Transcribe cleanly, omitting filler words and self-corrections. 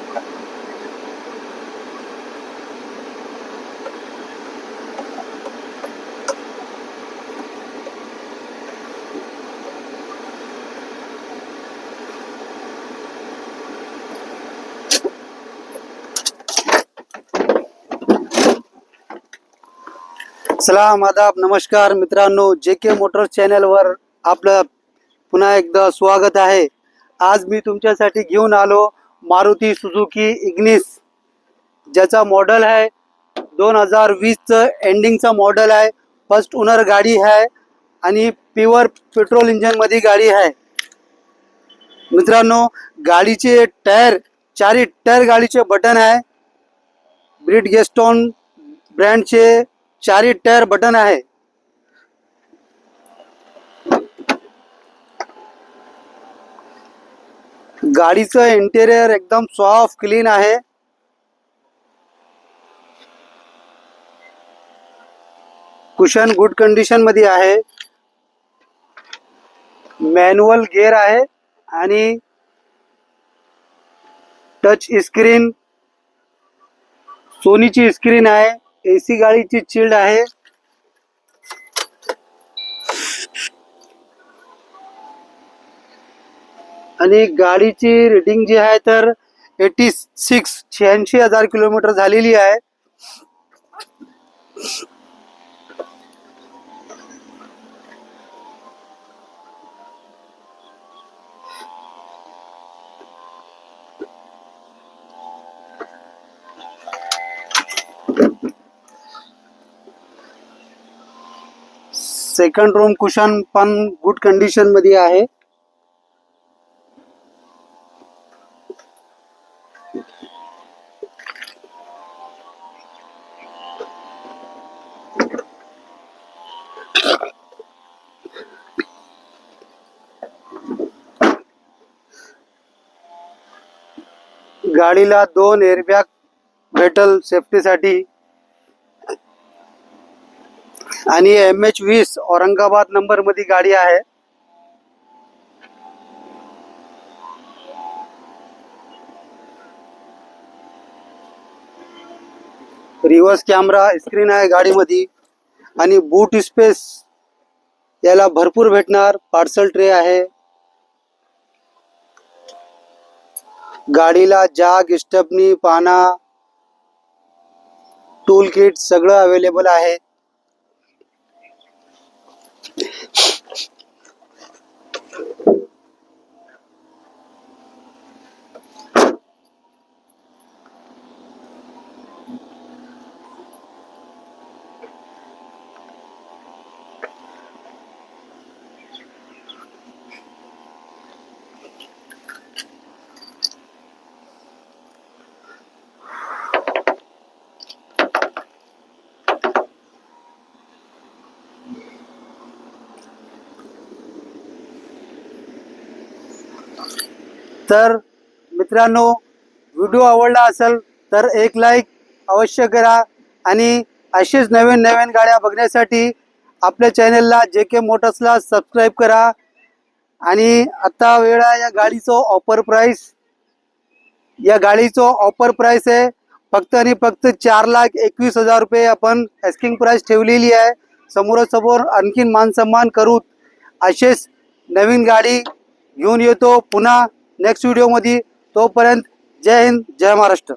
सलाम आदाब नमस्कार मित्रांनो, JK मोटर्स चॅनलवर आपलं पुन्हा एकदा स्वागत आहे। आज मी तुमच्यासाठी घेऊन आलो मारुती सुझुकी इग्निस, ज्याचा मॉडेल आहे 2020चं एंडिंगचा मॉडेल आहे। फर्स्ट ओनर गाडी आहे आणि प्युअर पेट्रोल इंजनमध्ये गाडी आहे। मित्रांनो, गाडीचे टायर चारी टायर गाडीचे बटन आहे। ब्रिजस्टोन ब्रँडचे चारी टायर बटन आहे। गाडीचं इंटेरियर एकदम सॉफ्ट क्लीन आहे। कुशन गुड कंडिशन मध्ये आहे। मॅन्युअल गिअर आहे आणि टच स्क्रीन, सोनीची स्क्रीन आहे। AC गाडीची चिल्ड आहे। आणि गाडीची रीडिंग जी आहे तर 86,000 किलोमीटर झालेली आहे। सेकंड रूम कुशन पण गुड कंडिशन मध्ये आहे। गाडीला 2 एअरबॅग भेटल सेफ्टीसाठी आणि MH20 औरंगाबाद नंबर मध्ये गाडी आहे। रिव्हर्स कॅमेरा स्क्रीन आहे गाडीमध्ये आणि बूट स्पेस याला भरपूर भेटणार। पार्सल ट्रे आहे। गाडीला जॅक, स्टेपनी, पाना, टूल किट सगळं अवेलेबल आहे। तर मित्रांनो, व्हिडिओ आवडला असेल तर एक लाईक अवश्य करा आणि अशीच नवीन नवीन गाड्या बघण्यासाठी आपल्या चॅनलला JK मोटर्सला सबस्क्राईब करा। आणि आता वेळ आहे या गाडीचं ऑफर प्राइस, या गाडीचं ऑफर प्राइस आहे फक्त आणि फक्त 4,21,000 रुपये आपण आस्किंग प्राइस ठेवलेली आहे। समोरासमोर आणखीन मान सन्मान करू असेच नवीन गाडी घेऊन येतो पुन्हा नेक्स्ट व्हिडिओ मध्ये। तोपर्यंत जय हिंद, जय महाराष्ट्र।